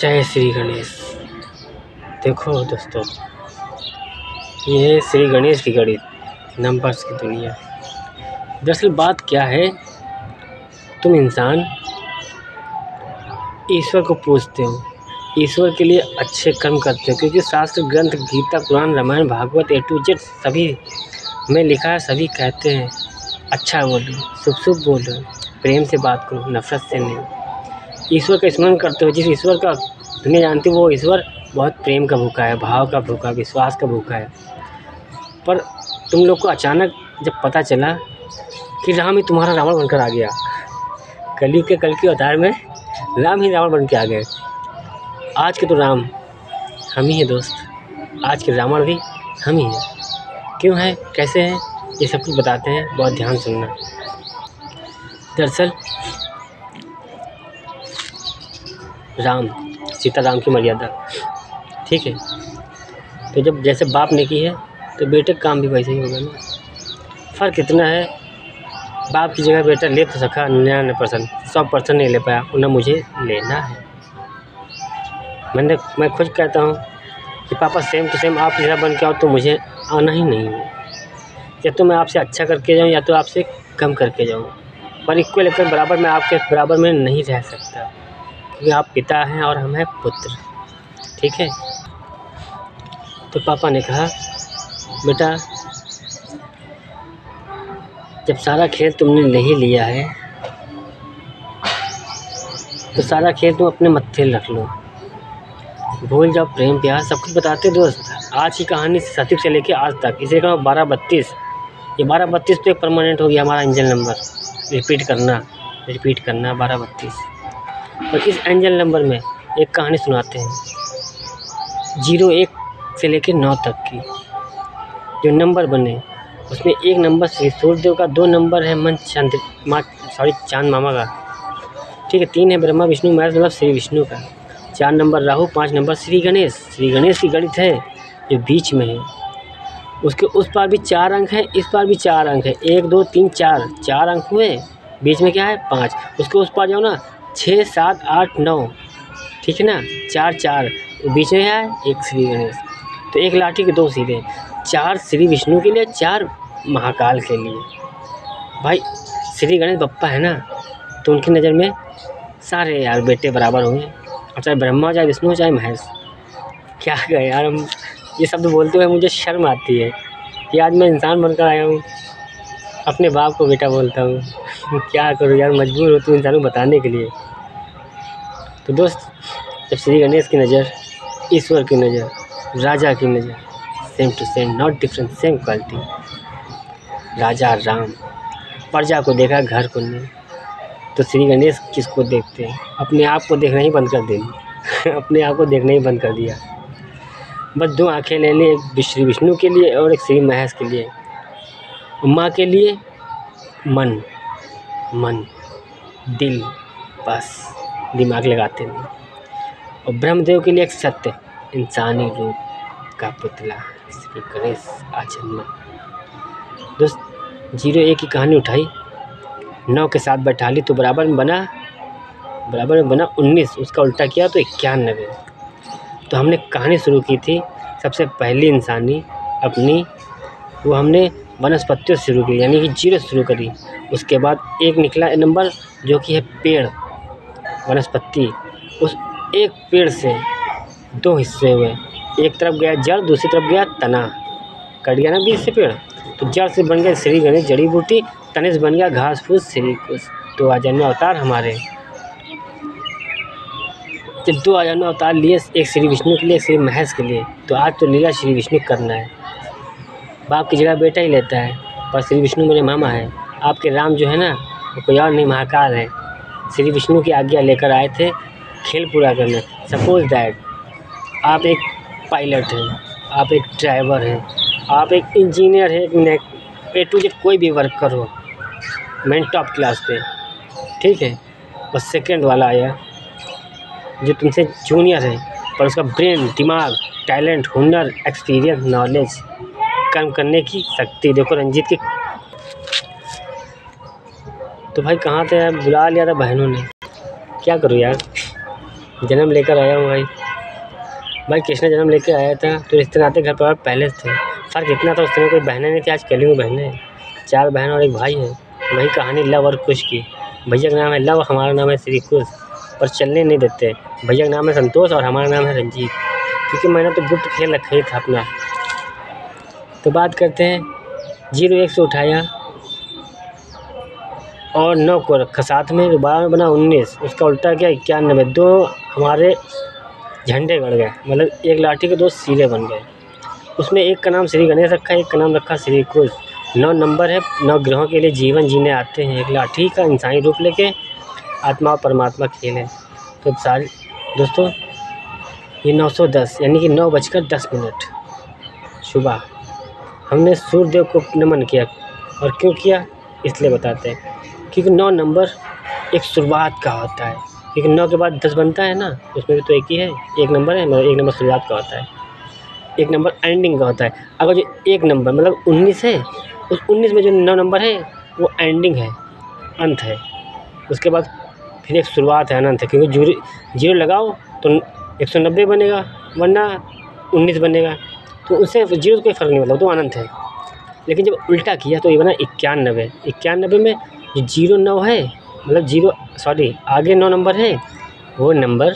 जय श्री गणेश। देखो दोस्तों, ये है श्री गणेश की गणित, नंबर्स की दुनिया। दरअसल बात क्या है, तुम इंसान ईश्वर को पूजते हो, ईश्वर के लिए अच्छे कर्म करते हो, क्योंकि शास्त्र ग्रंथ गीता पुराण Ramayan Bhagavat A to Z सभी में लिखा है। सभी कहते हैं अच्छा बोलो, शुभ शुभ बोलो, प्रेम से बात करो, नफरत से नहीं। ईश्वर का स्मरण करते हो। जिस ईश्वर का दुनिया जानती है वो ईश्वर बहुत प्रेम का भूखा है, भाव का भूखा, विश्वास का भूखा है। पर तुम लोग को अचानक जब पता चला कि राम ही तुम्हारा रावण बनकर आ गया, कली के कल के अवतार में राम ही रावण बन के आ गए। आज के तो राम हम ही हैं दोस्त, आज के रावण भी हम ही हैं। क्यों है, कैसे हैं, ये सब कुछ बताते हैं, बहुत ध्यान सुनना। दरअसल राम सीता राम की मर्यादा, ठीक है। तो जब जैसे बाप ने की है तो बेटे का काम भी वैसे ही होगा ना। फ़र्क इतना है, बाप की जगह बेटा ले तो सका 99%, 100% नहीं ले पाया, उन्हें मुझे लेना है। मैं खुद कहता हूँ कि पापा सेम टू सेम आप जगह बन के आओ तो मुझे आना ही नहीं है। या तो मैं आपसे अच्छा करके जाऊँ या तो आपसे कम करके जाऊँ, पर इक्वल लेकर बराबर मैं आपके बराबर में नहीं रह सकता, क्योंकि आप पिता हैं और हम हैं पुत्र, ठीक है। तो पापा ने कहा बेटा, जब सारा खेल तुमने ले ही लिया है तो सारा खेल तुम अपने मत्थे रख लो, भूल जाओ प्रेम प्यार सब कुछ। बताते दोस्त, आज की कहानी सतीब से लेके आज तक, इसे कहा 1232। ये 1232 तो एक परमानेंट हो गया हमारा एंजल नंबर, रिपीट करना 1232। और इस एंजल नंबर में एक कहानी सुनाते हैं 01 से लेकर 9 तक की। जो नंबर बने उसमें एक नंबर श्री सूर्यदेव का, 2 नंबर है चांद मामा का, ठीक है। 3 है ब्रह्मा विष्णु महेश, मतलब श्री विष्णु का। 4 नंबर राहु, 5 नंबर श्री गणेश की गणित है जो बीच में है। उसके उस पार भी 4 अंक हैं, इस पार भी 4 अंक है, 1 2 3 4 अंक हुए, बीच में क्या है 5। उसके उस पार जाओ ना 6 7 8 9, ठीक है ना, 4 बीच में है एक श्री गणेश। तो एक लाठी के 2 सिरे, 4 श्री विष्णु के लिए, 4 महाकाल के लिए। भाई श्री गणेश बप्पा है ना, तो उनकी नज़र में सारे यार बेटे बराबर होंगे, और चाहे ब्रह्मा, चाहे विष्णु, चाहे महेश। क्या कहे यार, हम ये शब्द बोलते हुए मुझे शर्म आती है कि आज मैं इंसान बनकर आया हूँ, अपने बाप को बेटा बोलता हूँ। क्या करूँ यार, मजबूर होती हूँ इंसानों को बताने के लिए। तो दोस्त, जब श्री गणेश की नज़र, ईश्वर की नज़र, राजा की नज़र, same to same, not different, same quality. राजा राम प्रजा को देखा, घर को नहीं। तो श्री गणेश किसको देखते हैं? अपने आप को देखना ही बंद कर देंगे। अपने आप को देखना ही बंद कर दिया। बस 2 आँखें ले ली, एक श्री विष्णु के लिए और एक श्री महेश के लिए। माँ के लिए मन दिल, बस दिमाग लगाते नहीं। और ब्रह्मदेव के लिए एक सत्य इंसानी रूप का पुतला श्री गणेश आजन्मा। दोस्त, 01 की कहानी उठाई, 9 के साथ बैठा ली तो बराबर में बना 19, उसका उल्टा किया तो 91। तो हमने कहानी शुरू की थी सबसे पहली इंसानी अपनी, वो हमने वनस्पतियों से शुरू की, यानी कि 0 शुरू करी। उसके बाद एक निकला नंबर जो कि है पेड़, वनस्पति। उस एक पेड़ से 2 हिस्से हुए, एक तरफ गया जड़, दूसरी तरफ गया तना, कट गया ना बीच से पेड़। तो जड़ से बन गया श्री गणेश जड़ी बूटी, तने से बन गया घास फूस श्री कुश। 2 आजन्म अवतार हमारे। जब 2 आजन्म अवतार लिए, एक श्री विष्णु के लिए, एक श्री महेश के लिए, तो आज तो लीला श्री विष्णु करना है। बाप की जगह बेटा ही लेता है, पर श्री विष्णु मेरे मामा है। आपके राम जो है ना, वो कोई और नहीं, महाकाल है। श्री विष्णु की आज्ञा लेकर आए थे खेल पूरा करने। सपोज दैट आप एक पायलट हैं, आप एक ड्राइवर हैं, आप एक इंजीनियर हैं, एक A to Z कोई भी वर्कर हो, मैं टॉप क्लास पे, ठीक है। और सेकंड वाला आया जो तुमसे जूनियर है, पर उसका ब्रेन, दिमाग, टैलेंट, हुनर, एक्सपीरियंस, नॉलेज, कर्म करने की शक्ति। देखो रंजीत की, तो भाई कहाँ थे यार, बुला लिया था बहनों ने, क्या करूँ यार। जन्म लेकर आया हूँ भाई कृष्णा जन्म लेकर आया था तो रिश्ते नाते घर परिवार पहले थे। फ़र्क इतना था, उस समय कोई बहनें नहीं थी, आज कली हुई बहनें हैं। 4 बहन और 1 भाई है। वही कहानी लव और कुश की। भैया का नाम है लव, हमारा नाम है श्री कुश, पर चलने नहीं देते। भैया का नाम है संतोष और हमारा नाम है रंजीत, क्योंकि मैंने तो गुप्त खेल रखा ही था अपना। तो बात करते हैं 0-1 से उठाया और 9 को रखा साथ में, तो 12 में बना 19, उसका उल्टा क्या 91। 2 हमारे झंडे गड़ गए, मतलब एक लाठी के 2 सिरे बन गए। उसमें एक का नाम श्री गणेश रखा, एक का नाम रखा श्री कुश। 9 नंबर है, 9 ग्रहों के लिए जीवन जीने आते हैं। एक लाठी का इंसानी रूप लेके आत्मा और परमात्मा खेल है। तो सारे दोस्तों ये 910 यानी कि 9:10 सुबह हमने सूर्यदेव को नमन किया। और क्यों किया इसलिए बताते हैं, क्योंकि 9 नंबर एक शुरुआत का होता है, क्योंकि 9 के बाद 10 बनता है ना, उसमें भी तो एक ही है, 1 नंबर है, मतलब 1 नंबर शुरुआत का होता है, 1 नंबर एंडिंग का होता है। अगर जो 1 नंबर मतलब 19 है, उस 19 में जो 9 नंबर है वो एंडिंग है, अंत है। उसके बाद फिर एक शुरुआत है, अनंत है, क्योंकि 0 लगाओ तो 190 बनेगा, वरना 19 बनेगा, तो उससे 0 से कोई फ़र्क नहीं, मतलब तो अनंत है। लेकिन जब उल्टा किया तो ये बना 91। 91 में जो 0-9 है, मतलब आगे 9 नंबर है, वो नंबर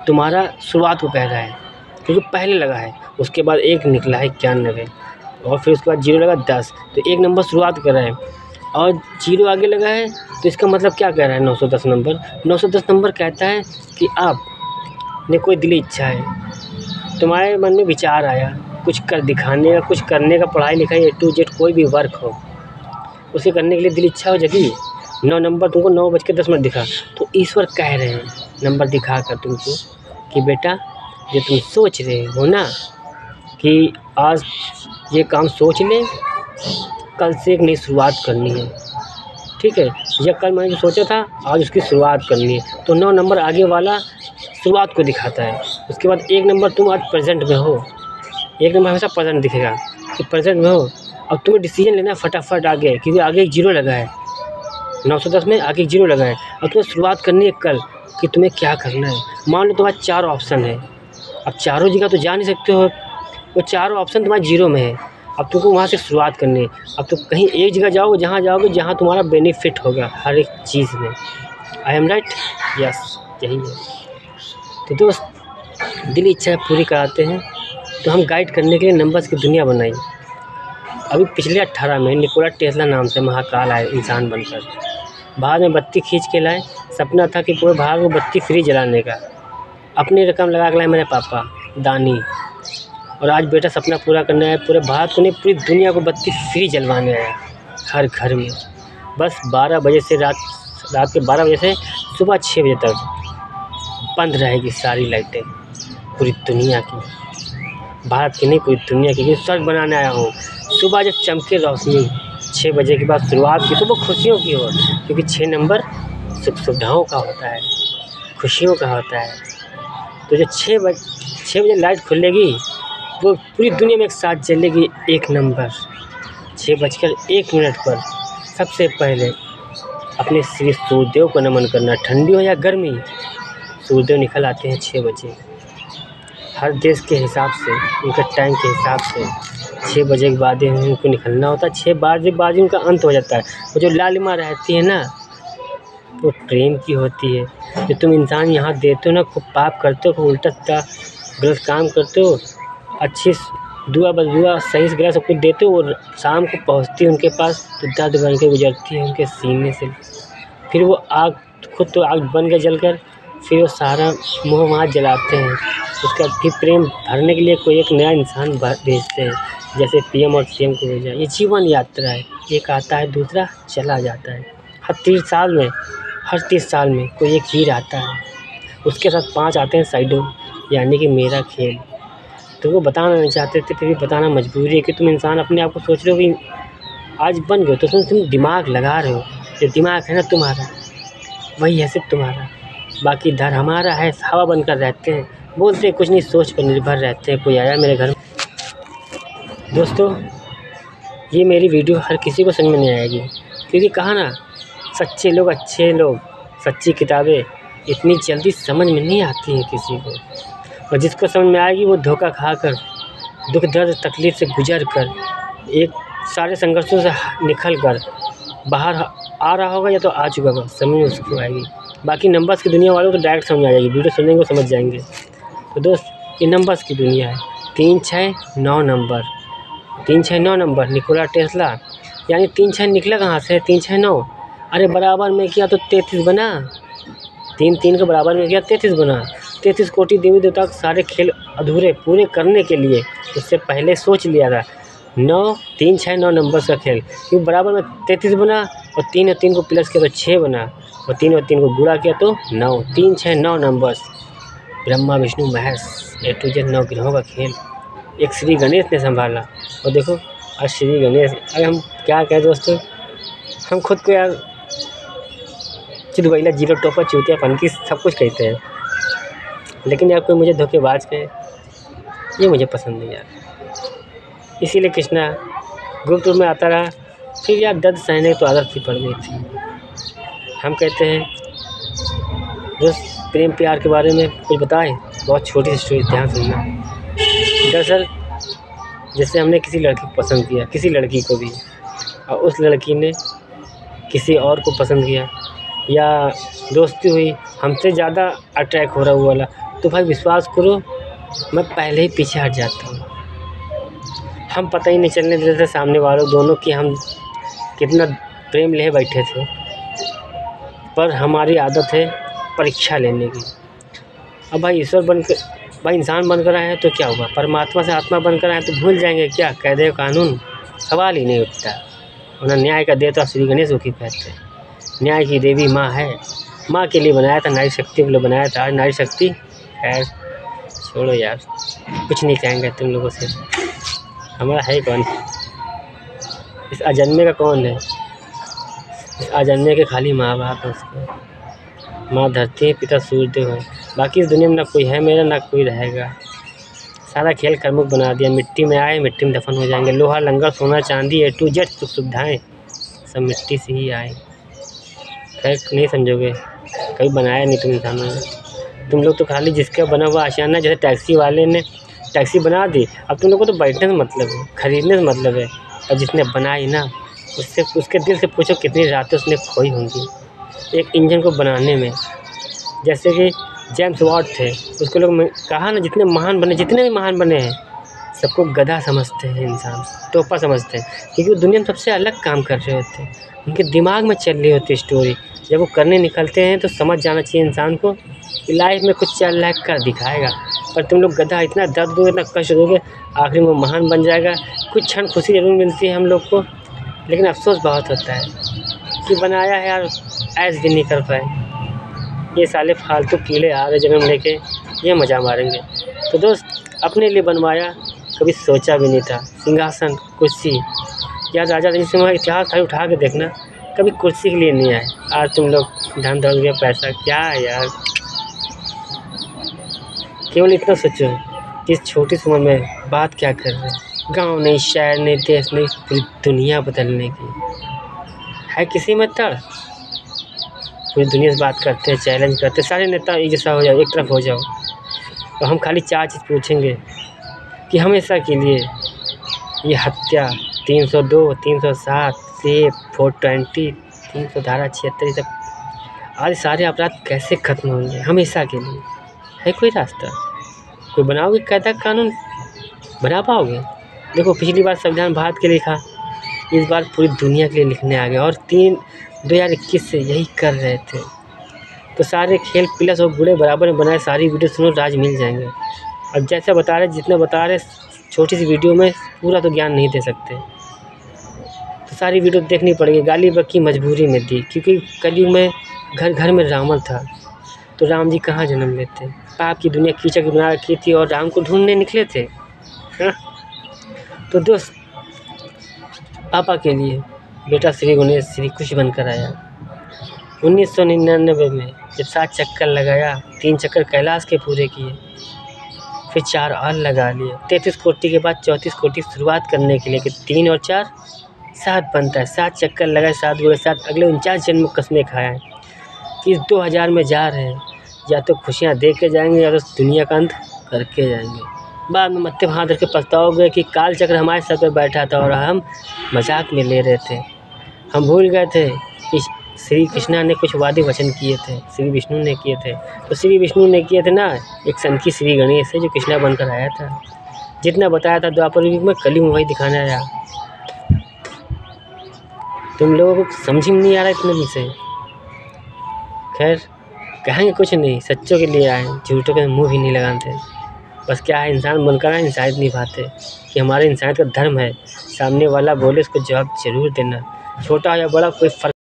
तुम्हारा शुरुआत को कह रहा है, क्योंकि पहले लगा है। उसके बाद 1 निकला है 91, और फिर उसके बाद 0 लगा 10, तो 1 नंबर शुरुआत कर रहा है, और 0 आगे लगा है, तो इसका मतलब क्या कह रहा है 910 नंबर? 910 नंबर कहता है कि आपने कोई दिली इच्छा है, तुम्हारे मन में विचार आया कुछ कर दिखाने का, कुछ करने का, पढ़ाई लिखाई A to Z कोई भी वर्क हो, उसे करने के लिए दिल इच्छा हो जगी। 9 नंबर तुमको 9:10 दिखा, तो ईश्वर कह रहे हैं नंबर दिखा कर तुमको कि बेटा जो तुम सोच रहे हो ना कि आज ये काम सोच ले, कल से एक नई शुरुआत करनी है, ठीक है, या कल मैंने जो सोचा था आज उसकी शुरुआत करनी है। तो 9 नंबर आगे वाला शुरुआत को दिखाता है। उसके बाद 1 नंबर तुम आज प्रेजेंट में हो, 1 नंबर हमेशा प्रेजेंट दिखेगा कि प्रेजेंट में हो। अब तुम्हें डिसीजन लेना है फटाफट आगे, क्योंकि आगे एक 0 लगा है, 910 में आगे एक 0 लगा है। अब तुम्हें शुरुआत करनी है कल कि तुम्हें क्या करना है। मान लो तुम्हारे 4 ऑप्शन है, अब चारों जगह तो जा नहीं सकते हो, वो चारों ऑप्शन तुम्हारे 0 में है। अब तुमको वहाँ से शुरुआत करनी है। अब तो कहीं एक जगह जाओगे जहाँ तुम्हारा बेनिफिट होगा हर एक चीज़ में। I am right? यस, यही है। तो दोस्त दिल इच्छा पूरी कराते हैं, तो हम गाइड करने के लिए नंबर्स की दुनिया बनाई। अभी पिछले 18 में निकोला टेस्ला नाम से महाकाल आए इंसान बनकर, बाहर में बत्ती खींच के लाए। सपना था कि पूरे बाहर को बत्ती फ्री जलाने का, अपनी रकम लगा के लाए मेरे पापा दानी, और आज बेटा सपना पूरा करने आया। पूरे भारत को नहीं, पूरी दुनिया को बत्ती फ्री जलवाने आया, हर घर में। बस 12 बजे से रात के 12 बजे से सुबह 6 बजे तक बंद रहेगी सारी लाइटें पूरी दुनिया की, भारत की नहीं पूरी दुनिया की, क्योंकि स्वर्ग बनाने आया हूँ। सुबह जब चमके रोशनी 6 बजे के बाद शुरुआत की, तो वो खुशियों की हो, क्योंकि 6 नंबर सुख सुविधाओं का होता है, खुशियों का होता है। तो जो 6 बजे लाइट खुलेगी, वो पूरी दुनिया में एक साथ जलेगी। 1 नंबर 6:01 पर सबसे पहले अपने श्री सूर्यदेव को नमन करना। ठंडी हो या गर्मी, सूर्यदेव निकल आते हैं 6 बजे, हर देश के हिसाब से, उनके टाइम के हिसाब से 6 बजे के बाद ही उनको निकलना होता है। 6 बजे बाद उनका अंत हो जाता है। वो जो लालिमा रहती है ना, वो प्रेम की होती है। जो तुम इंसान यहाँ देते हो ना, खूब पाप करते हो, खूब उल्टा सीधा गलत काम करते हो, अच्छी दुआ बदुआ सही से गलत सब कुछ देते हो, और शाम को पहुँचती है उनके पास तो दर्द बन के गुजरती है उनके सीने से। फिर वो आग, खुद तो आग बन के जलकर, फिर वो सारा मोह वहाँ जलाते हैं। उसका फिर प्रेम भरने के लिए कोई एक नया इंसान भेजते हैं, जैसे PM और CM को भेजा। ये जीवन यात्रा है, एक आता है दूसरा चला जाता है। हर 30 साल में कोई एक हीर आता है, उसके साथ 5 आते हैं साइडों, यानी कि मेरा खेल। तुमको बताना नहीं चाहते थे, फिर भी बताना मजबूरी है कि तुम इंसान अपने आप को सोच रहे हो कि आज बन गए, तो तुम दिमाग लगा रहे हो। जो दिमाग है ना तुम्हारा, वही है सिर्फ तुम्हारा, बाकी धर हमारा है। हवा बनकर रहते हैं, बोलते कुछ नहीं, सोच पर निर्भर रहते हैं। कोई आया मेरे घर में। दोस्तों ये मेरी वीडियो हर किसी को समझ में नहीं आएगी, क्योंकि कहा ना, सच्चे लोग, अच्छे लोग, सच्ची किताबें इतनी जल्दी समझ में नहीं आती है किसी को, और जिसको समझ में आएगी वो धोखा खाकर, दुख दर्द तकलीफ़ से गुजर कर, एक सारे संघर्षों से निकल कर बाहर आ रहा होगा या तो आ चुका होगा, समझ उसको आएगी। बाकी नंबर्स की दुनिया वालों को तो डायरेक्ट समझ आ जाएगी, वीडियो सुनेंगे वो समझ जाएंगे। तो दोस्त, ये नंबर्स की दुनिया है। 3 6 9 नंबर, 3 6 9 नंबर, निकोला टेस्ला। यानी 3 6 निकला कहाँ से? 3 6 9। अरे बराबर में किया तो 33 बना, 3 3 के बराबर में किया 33 बना। 33 कोटि देवी देवता के सारे खेल अधूरे पूरे करने के लिए उससे पहले सोच लिया था 9 3 6 9 नंबर का खेल, क्योंकि बराबर में 33 बना और 3 और 3 को प्लस किया तो 6 बना, और 3 और 3 को गुणा किया तो 9। 3 6 9 numbers, Brahma Vishnu Mahesh A to Z 9 ग्रहों का खेल एक श्री गणेश ने संभाला। और देखो आज श्री गणेश, अरे हम क्या कहें दोस्तों, हम खुद को यार चिदवैला जीरो टॉपर चूतिया फनकी सब कुछ कहते हैं, लेकिन यार कोई मुझे धोखेबाज कहे ये मुझे पसंद नहीं यार। इसीलिए कृष्णा ग्रुप टूर में आता रहा, फिर यार दर्द सहने की तो आदत सी पड़ गई थी। हम कहते हैं दोस्त प्रेम प्यार के बारे में कुछ बताएं, बहुत छोटी सी स्टोरी, ध्यान सुनना। दरअसल जैसे हमने किसी लड़की को पसंद किया, किसी लड़की को भी, और उस लड़की ने किसी और को पसंद किया, या दोस्ती हुई, हमसे ज़्यादा अट्रैक्ट हो रहा वो वाला, तो भाई विश्वास करो मैं पहले ही पीछे हट जाता हूँ। हम पता ही नहीं चलने देते सामने वालों दोनों की हम कितना प्रेम ले बैठे थे, पर हमारी आदत है परीक्षा लेने की। अब भाई ईश्वर बनकर, भाई इंसान बनकर आए हैं तो क्या हुआ, परमात्मा से आत्मा बनकर आए तो भूल जाएंगे क्या कायदे कानून? सवाल ही नहीं उठता। उन्हें न्याय का देवता श्री गणेश को कहते हैं, न्याय की देवी माँ है, माँ के लिए बनाया था, नारी शक्ति के लिए बनाया था। आज नारी शक्ति है, छोड़ो यार, कुछ नहीं कहेंगे तुम लोगों से। हमारा है कौन इस अजन्मे का? कौन है इस अजन्मे के? खाली माँ बाप है उसके, माँ धरती है, पिता सूर्यदेव है, बाकी इस दुनिया में ना कोई है मेरा ना कोई रहेगा। सारा खेल कर्मक बना दिया, मिट्टी में आए मिट्टी में दफन हो जाएंगे। लोहा लंगर सोना चांदी A to Z सुख सुविधाएँ सब मिट्टी से ही आए। खैर नहीं समझोगे, कभी बनाया नहीं तुम इंसानों ने। तुम लोग तो खाली जिसका बना हुआ आशियाना, जैसे टैक्सी वाले ने टैक्सी बना दी, अब तुम लोग को तो बैठने से मतलब है, खरीदने से मतलब है। और जिसने बनाई ना उससे, उसके दिल से पूछो कितनी रातें उसने खोई होंगी एक इंजन को बनाने में। जैसे कि जेम्स वाट थे, उसको लोग कहा ना जितने महान बने, जितने भी महान बने हैं सबको गधा समझते हैं, इंसान टोपा समझते हैं, क्योंकि वो दुनिया में सबसे अलग काम कर रहे होते हैं, उनके दिमाग में चल रही होती है स्टोरी। जब वो करने निकलते हैं तो समझ जाना चाहिए इंसान को कि लाइफ में कुछ चल रहा है, कर दिखाएगा। पर तुम लोग गधा, इतना दर्द दोगे, इतना कष्ट दोगे, आखिर में महान बन जाएगा। कुछ क्षण खुशी जरूर मिलती है हम लोग को, लेकिन अफसोस बहुत होता है कि बनाया है यार, ऐश भी नहीं कर पाए। ये साले फालतू कीड़े आ रहे जन्म लेके, ये मज़ा मारेंगे। तो दोस्त अपने लिए बनवाया, कभी सोचा भी नहीं था। सिंहासन कुर्सी, यार राजा रंजीत सिंह का इतिहास खाली उठा के देखना, कभी कुर्सी के लिए नहीं आए। आज तुम लोग धन दौलत पैसा, क्या यार, केवल इतना सोचो कि इस छोटी सी उम्र में बात क्या कर रहे हैं। गांव नहीं, शहर नहीं, देश नहीं, पूरी दुनिया बदलने की है किसी में तड़। पूरी दुनिया से बात करते हैं, चैलेंज करते हैं, सारे नेता एक जैसा हो जाओ, एक तरफ हो जाओ। तो हम खाली 4 चीज़ पूछेंगे कि हमेशा के लिए ये हत्या 302, 307, सेफ 420, 300 धारा 76, सब आज सारे अपराध कैसे ख़त्म होंगे हमेशा के लिए? है कोई रास्ता? कोई बनाओगे कायदा कानून? बना पाओगे? देखो पिछली बार संविधान भारत के लिए लिखा, इस बार पूरी दुनिया के लिए लिखने आ गए, और 2021 से यही कर रहे थे। तो सारे खेल प्लस और बुरे बराबर में बनाए, सारी वीडियो सुनो, राज मिल जाएंगे। अब जैसा बता रहे, जितना बता रहे, छोटी सी वीडियो में पूरा तो ज्ञान नहीं दे सकते, तो सारी वीडियो देखनी पड़ेगी। गाली बकी मजबूरी में दी, क्योंकि कलयुग में घर घर में रावण था, तो राम जी कहाँ जन्म लेते? पाप की दुनिया कीचड़ की बना रखी थी और राम को ढूंढने निकले थे। हाँ? तो दोस्त पापा के लिए बेटा श्री गणेश श्री कुछ बनकर आया। 1999 में जब 7 चक्कर लगाया, 3 चक्कर कैलाश के पूरे किए, फिर 4 और लगा लिए। 33 कोटि के बाद 34 कोटि शुरुआत करने के लिए कि 3 और 4 7 बनता है। 7 चक्कर लगाए, 7 गुणे 7, अगले 49 जन्म कसमें खाया है कि इस 2000 में जा रहे हैं। या तो खुशियाँ दे के जाएंगे या तो दुनिया का अंत करके जाएंगे। बाद में मत्थे पर हाथ रख के पछताओगे कि काल चक्र हमारे सर पे बैठा था और हम मजाक में ले रहे थे। हम भूल गए थे कि श्री कृष्णा ने कुछ वादे वचन किए थे, श्री विष्णु ने किए थे। तो श्री विष्णु ने किए थे ना एक सनकी श्री गणेश से जो कृष्णा बनकर आया था। जितना बताया था द्वापर युग में कली में वही दिखाने आया। तुम लोगों को समझ में नहीं आ रहा इतने दिन से। खैर कहेंगे कुछ नहीं, सच्चों के लिए आए, झूठों के मुंह भी नहीं लगाते। बस क्या है, इंसान बनकर आए, इंसानियत निभाते कि हमारे इंसानियत का धर्म है। सामने वाला बोले उसको जवाब जरूर देना, छोटा या बड़ा कोई फर्क